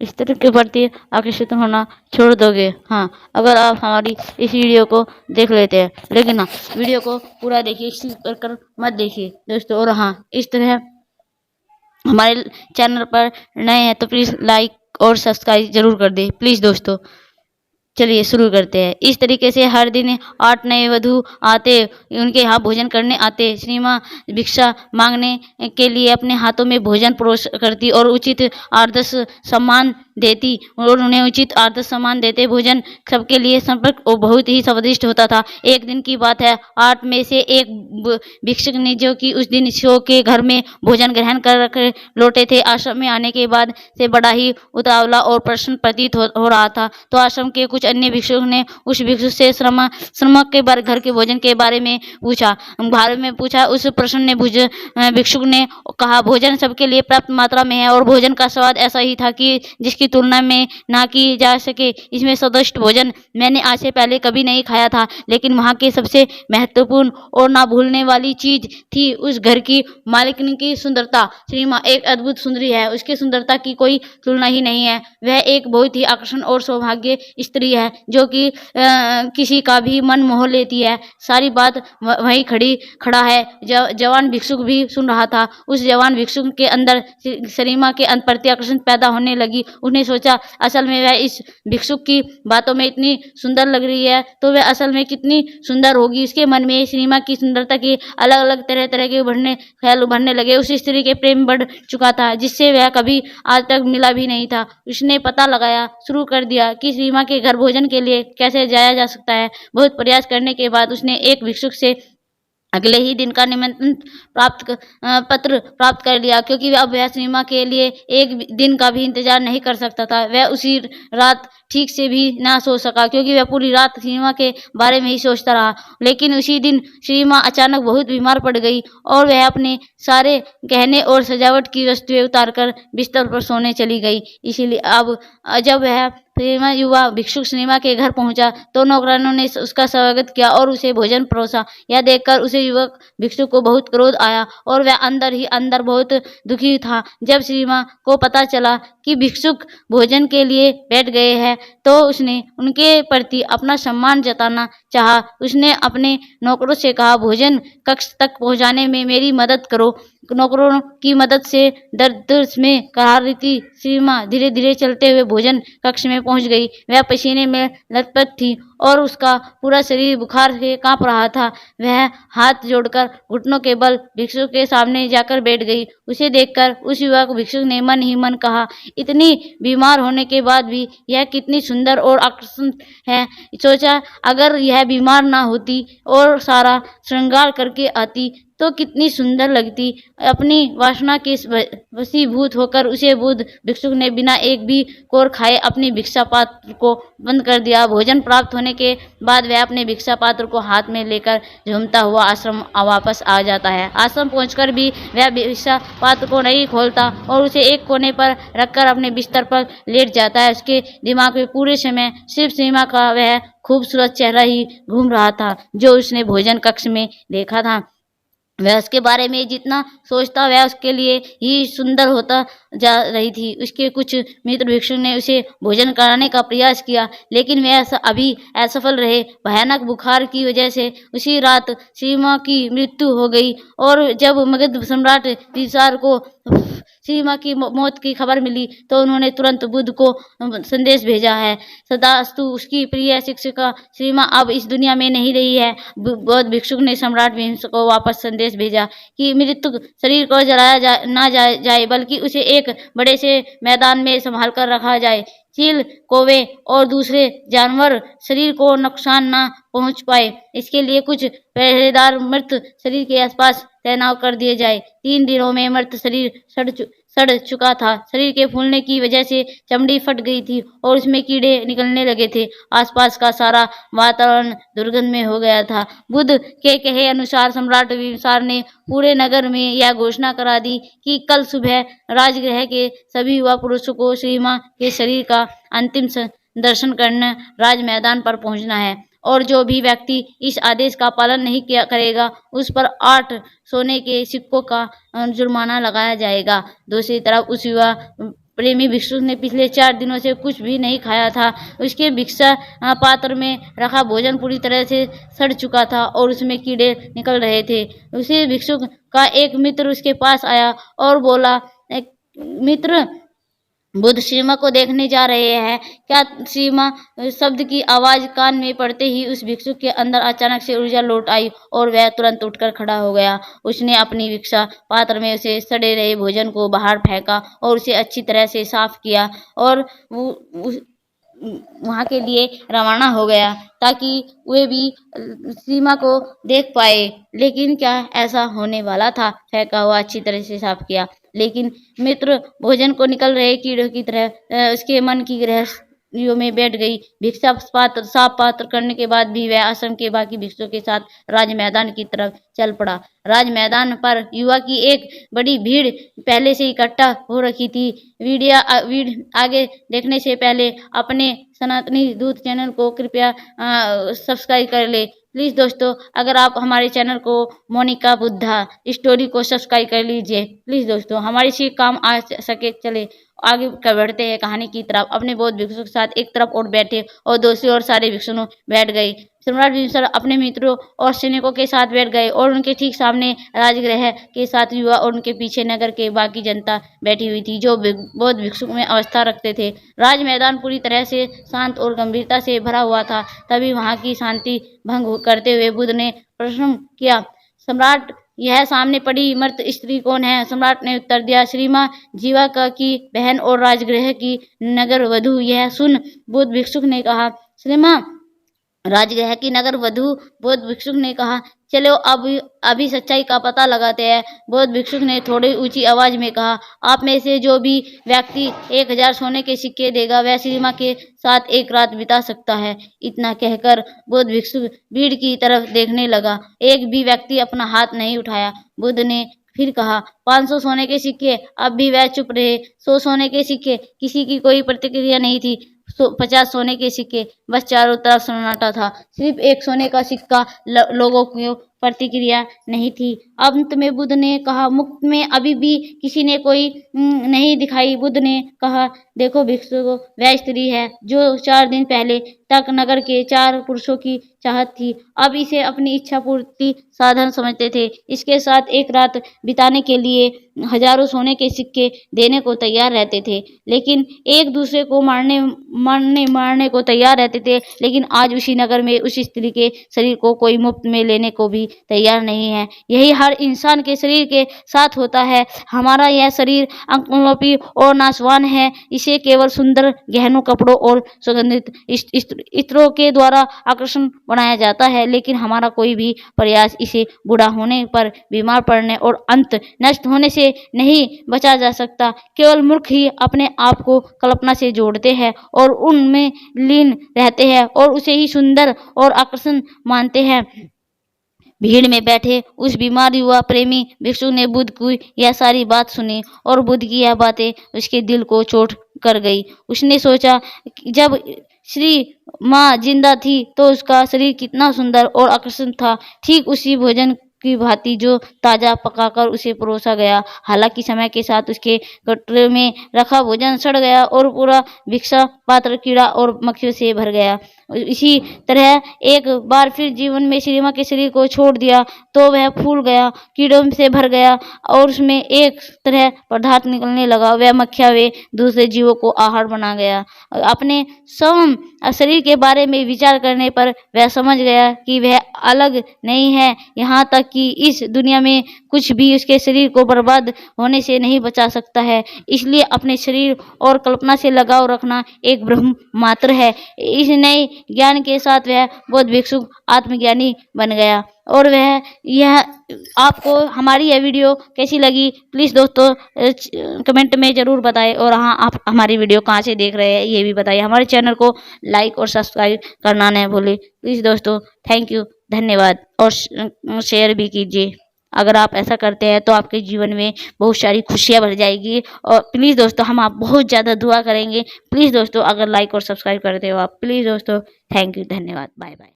स्त्री के प्रति आकर्षित होना छोड़ दोगे। हाँ, अगर आप हमारी इस वीडियो को देख लेते हैं, लेकिन हाँ, वीडियो को पूरा देखिए, स्किप कर मत देखिए दोस्तों। और हाँ, इस तरह हमारे चैनल पर नए हैं तो प्लीज़ लाइक और सब्सक्राइब जरूर कर दें प्लीज़ दोस्तों। चलिए शुरू करते हैं। इस तरीके से हर दिन 8 नए वधू आते, उनके यहाँ भोजन करने आते। श्री माँ भिक्षा मांगने के लिए अपने हाथों में भोजन परोस करती और उचित आदर सम्मान देती, और उन्हें उचित आदर सम्मान देते। भोजन सबके लिए संपर्क और बहुत ही स्वादिष्ट होता था। एक दिन की बात है, 8 में से एक भिक्षुक ने, जो कि उस दिन शो के घर में भोजन ग्रहण कर लौटे थे, आश्रम में आने के बाद से बड़ा ही उतावला और प्रसन्न प्रतीत हो रहा था। तो आश्रम के कुछ अन्य भिक्षुक ने उस भिक्षुक से श्रमक के बारे, घर के भोजन के बारे में पूछा। उस प्रश्न ने भिक्षुक ने कहा, भोजन सबके लिए पर्याप्त मात्रा में है और भोजन का स्वाद ऐसा ही था कि जिसकी तुलना में ना की जा सके। इसमें स्वादिष्ट भोजन मैंने आज से पहले कभी नहीं खाया था, लेकिन वहाँ के सबसे महत्वपूर्ण और ना भूलने वाली चीज थी उस घर की मालिकनी की सुंदरता। श्री माँ एक अद्भुत सुंदरी है, उसकी सुंदरता की कोई तुलना ही नहीं है। वह एक बहुत ही आकर्षण और सौभाग्य स्त्री है, जो कि किसी का भी मन मोह लेती है। सारी बात वहीं खड़ा है। जवान भिक्षुक भी सुन रहा था। उस जवान भिक्षुक के अंदर सरीमा के प्रति आकर्षण पैदा होने लगी। उसने सोचा, असल में वह इस भिक्षुक की बातों में इतनी सुंदर लग रही है, तो वह असल में कितनी सुंदर होगी। उसके मन में सरीमा की सुंदरता के अलग अलग तरह तरह के ख्याल उभरने लगे। उस स्त्री के प्रेम बढ़ चुका था, जिससे वह कभी आज तक मिला भी नहीं था। उसने पता लगाया शुरू कर दिया कि सीमा के घर भोजन के लिए कैसे जाया जा सकता है। बहुत प्रयास करने के बाद उसने एक भिक्षुक से अगले ही दिन का निमंत्रण पत्र प्राप्त कर लिया, क्योंकि अब वह सीमा के लिए एक दिन का भी इंतजार नहीं कर सकता था। वह उसी रात ठीक से भी ना सो सका, क्योंकि वह पूरी रात सीमा के बारे में ही सोचता रहा। लेकिन उसी दिन सीमा अचानक बहुत बीमार पड़ गई और वह अपने सारे गहने और सजावट की वस्तुएं उतारकर बिस्तर पर सोने चली गई। इसीलिए अब जब वह युवा भिक्षुक सीमा के घर पहुंचा तो नौकरानों ने उसका स्वागत किया और उसे भोजन परोसा। यह देखकर उसे युवक भिक्षुक को बहुत क्रोध आया और वह अंदर ही अंदर बहुत दुखी था। जब सीमा को पता चला कि भिक्षुक भोजन के लिए बैठ गए हैं, तो उसने उनके प्रति अपना सम्मान जताना चाहा। उसने अपने नौकरों से कहा, भोजन कक्ष तक पहुंचाने में मेरी मदद करो। नौकरों की मदद से दर्द में कराह रही थी सीमा धीरे धीरे चलते हुए भोजन कक्ष में पहुंच गई। वह पसीने में लथपथ थी और उसका पूरा शरीर बुखार से कांप रहा था। वह हाथ जोड़कर घुटनों के बल भिक्षुक के सामने जाकर बैठ गई। उसे देखकर उस युवक भिक्षुक ने मन ही मन कहा, इतनी बीमार होने के बाद भी यह कितनी सुंदर और आकर्षक है। सोचा, अगर यह बीमार ना होती और सारा श्रृंगार करके आती तो कितनी सुंदर लगती। अपनी वासना के वशीभूत होकर उसे बुद्ध भिक्षुक ने बिना एक भी कोर खाए अपनी भिक्षा पात्र को बंद कर दिया। भोजन प्राप्त होने के बाद वह अपने भिक्षा पात्र को हाथ में लेकर झूमता हुआ आश्रम वापस आ जाता है। आश्रम पहुंचकर भी वह भिक्षा पात्र को नहीं खोलता और उसे एक कोने पर रखकर अपने बिस्तर पर लेट जाता है। उसके दिमाग में पूरे समय सिर्फ सीमा का वह खूबसूरत चेहरा ही घूम रहा था, जो उसने भोजन कक्ष में देखा था। वह उसके बारे में जितना सोचता वह उसके लिए ही सुंदर होता जा रही थी। उसके कुछ मित्र भिक्षुक ने उसे भोजन कराने का प्रयास किया, लेकिन वह अभी असफल रहे। भयानक बुखार की वजह से उसी रात सीमा की मृत्यु हो गई। और जब मगध सम्राट तीसार को सीमा की मौत की खबर मिली तो उन्होंने तुरंत बुद्ध को संदेश भेजा है। सदास्तु उसकी प्रिय शिक्षिका सीमा अब इस दुनिया में नहीं रही है। बौद्ध भिक्षुक ने सम्राट भीष्म को वापस संदेश भेजा कि मृतक शरीर को जलाया ना जाए, बल्कि उसे एक बड़े से मैदान में संभाल कर रखा जाए। चील, कौवे और दूसरे जानवर शरीर को नुकसान ना पहुंच पाए, इसके लिए कुछ पहरेदार मृत शरीर के आसपास तैनात कर दिए जाए। 3 दिनों में मृत शरीर सड़ चुका था। शरीर के फूलने की वजह से चमड़ी फट गई थी और उसमें कीड़े निकलने लगे थे। आसपास का सारा वातावरण दुर्गंध में हो गया था। बुद्ध के कहे अनुसार सम्राट बिम्बिसार ने पूरे नगर में यह घोषणा करा दी कि कल सुबह राजगृह के सभी युवा पुरुषों को सीमा के शरीर का अंतिम दर्शन करने राज मैदान पर पहुंचना है, और जो भी व्यक्ति इस आदेश का पालन नहीं करेगा उस पर 8 सोने के सिक्कों का जुर्माना लगाया जाएगा। दूसरी तरफ उस युवा प्रेमी भिक्षुक ने पिछले 4 दिनों से कुछ भी नहीं खाया था। उसके भिक्षा पात्र में रखा भोजन पूरी तरह से सड़ चुका था और उसमें कीड़े निकल रहे थे। उसी भिक्षुक का एक मित्र उसके पास आया और बोला, मित्र, बुद्ध सीमा को देखने जा रहे हैं क्या? सीमा शब्द की आवाज कान में पड़ते ही उस भिक्षुक के अंदर अचानक से ऊर्जा लौट आई और वह तुरंत उठकर खड़ा हो गया। उसने अपनी भिक्षा पात्र में उसे सड़े रहे भोजन को बाहर फेंका और उसे अच्छी तरह से साफ किया और वहां के लिए रवाना हो गया ताकि वे भी सीमा को देख पाए। लेकिन क्या ऐसा होने वाला था? फेंका हुआ अच्छी तरह से साफ किया, लेकिन मित्र भोजन को निकल रहे कीड़ों की तरह उसके मन की गहराइयों में बैठ गई। भिक्षा पात्र साफ पात्र करने के बाद भी वह आश्रम के बाकी भिक्षुओं के साथ राज मैदान की तरफ चल पड़ा। राज मैदान पर युवा की एक बड़ी भीड़ पहले से इकट्ठा हो रखी थी। वीडियो आगे देखने से पहले अपने सनातनी दूत चैनल को कृपया सब्सक्राइब कर ले प्लीज़। दोस्तों, अगर आप हमारे चैनल को मोनिका बुद्धा स्टोरी को सब्सक्राइब कर लीजिए प्लीज़। दोस्तों, हमारे से काम आ सके, चले आगे बढ़ते हैं कहानी की तरफ। अपने बौद्ध भिक्षुओं के साथ एक तरफ उठ बैठे और दूसरी ओर सारे भिक्षु बैठ गए। सम्राट भीमसेन अपने मित्रों और सैनिकों के साथ बैठ गए और उनके ठीक सामने राजगृह के साथ युवा और उनके पीछे नगर के बाकी जनता बैठी हुई थी जो बौद्ध भिक्षुक में अवस्था रखते थे। राज मैदान पूरी तरह से शांत और गंभीरता से भरा हुआ था। तभी वहां की शांति भंग करते हुए बुद्ध ने प्रश्न किया, सम्राट, यह सामने पड़ी मर्त स्त्री कौन है? सम्राट ने उत्तर दिया, श्रीमा जीविका की बहन और राजगृह की नगर वधु। यह सुन बौद्ध भिक्षुक ने कहा, श्रीमा राजगृह की नगर वधु? बौद्ध भिक्षुक ने कहा, चलो अभी सच्चाई का पता लगाते हैं। बौद्ध भिक्षुक ने थोड़ी ऊंची आवाज में कहा, आप में से जो भी व्यक्ति 1000 सोने के सिक्के देगा वह श्रीमा के साथ एक रात बिता सकता है। इतना कहकर बौद्ध भिक्षुक भीड़ की तरफ देखने लगा। एक भी व्यक्ति अपना हाथ नहीं उठाया। बुद्ध ने फिर कहा, 500 सोने के सिक्के? अब भी वह चुप रहे। 100 सोने के सिक्के? किसी की कोई प्रतिक्रिया नहीं थी। 50 सोने के सिक्के? बस चारों तरफ सन्नाटा था। सिर्फ एक सोने का सिक्का, लोगों की प्रतिक्रिया नहीं थी। अंत में बुद्ध ने कहा, मुक्त में अभी भी किसी ने कोई नहीं दिखाई। बुद्ध ने कहा, देखो भिक्षुकों, वह स्त्री है जो 4 दिन पहले तक नगर के 4 पुरुषों की चाहत थी। अब इसे अपनी इच्छा पूर्ति साधन समझते थे। इसके साथ एक रात बिताने के लिए हजारों सोने के सिक्के देने को तैयार रहते थे, लेकिन एक दूसरे को मारने को तैयार रहते थे। लेकिन आज उसी नगर में उस स्त्री के शरीर को कोई मुफ्त में लेने को भी तैयार नहीं है। यही हर इंसान के शरीर के साथ होता है। हमारा यह शरीर अंकलोपी और नाशवान है। इसे केवल सुंदर गहनों, कपड़ों और सुगंधित इत्रों के द्वारा आकर्षण बनाया जाता है, लेकिन हमारा कोई भी प्रयास इसे बूढ़ा होने पर, बीमार पड़ने और अंत नष्ट होने से नहीं बचा जा सकता। केवल मूर्ख ही अपने आप को कल्पना से जोड़ते हैं और उनमें लीन रहते हैं और उसे ही सुंदर और आकर्षण मानते हैं। भीड़ में बैठे उस बीमार युवा प्रेमी भिक्षु ने बुद्ध की यह सारी बात सुनी और बुद्ध की यह बातें उसके दिल को चोट कर गई। उसने सोचा, जब श्री माँ जिंदा थी तो उसका शरीर कितना सुंदर और आकर्षक था, ठीक उसी भोजन की भांति जो ताजा पकाकर उसे परोसा गया। हालांकि समय के साथ उसके कटोरे में रखा भोजन सड़ गया और पूरा भिक्षा पात्र कीड़ा और मक्खियों से भर गया। इसी तरह एक बार फिर जीवन में श्रीमा के शरीर को छोड़ दिया तो वह फूल गया, कीड़ों से भर गया और उसमें एक तरह पदार्थ निकलने लगा। वह मक्खियाँ वे दूसरे जीवों को आहार बना गया। अपने स्वयं शरीर के बारे में विचार करने पर वह समझ गया कि वह अलग नहीं है, यहाँ तक कि इस दुनिया में कुछ भी उसके शरीर को बर्बाद होने से नहीं बचा सकता है। इसलिए अपने शरीर और कल्पना से लगाव रखना एक भ्रम मात्र है। इस नए ज्ञान के साथ वह बौद्ध भिक्षुक आत्मज्ञानी बन गया। और वह यह आपको हमारी यह वीडियो कैसी लगी प्लीज़ दोस्तों कमेंट में ज़रूर बताएं। और हाँ, आप हमारी वीडियो कहाँ से देख रहे हैं ये भी बताइए। हमारे चैनल को लाइक और सब्सक्राइब करना न भूलें प्लीज़ दोस्तों। थैंक यू, धन्यवाद। और शेयर भी कीजिए। अगर आप ऐसा करते हैं तो आपके जीवन में बहुत सारी खुशियाँ बढ़ जाएगी। और प्लीज़ दोस्तों, हम आप बहुत ज़्यादा दुआ करेंगे। प्लीज़ दोस्तों, अगर लाइक और सब्सक्राइब करते हो आप, प्लीज़ दोस्तों। थैंक यू, धन्यवाद, बाय बाय।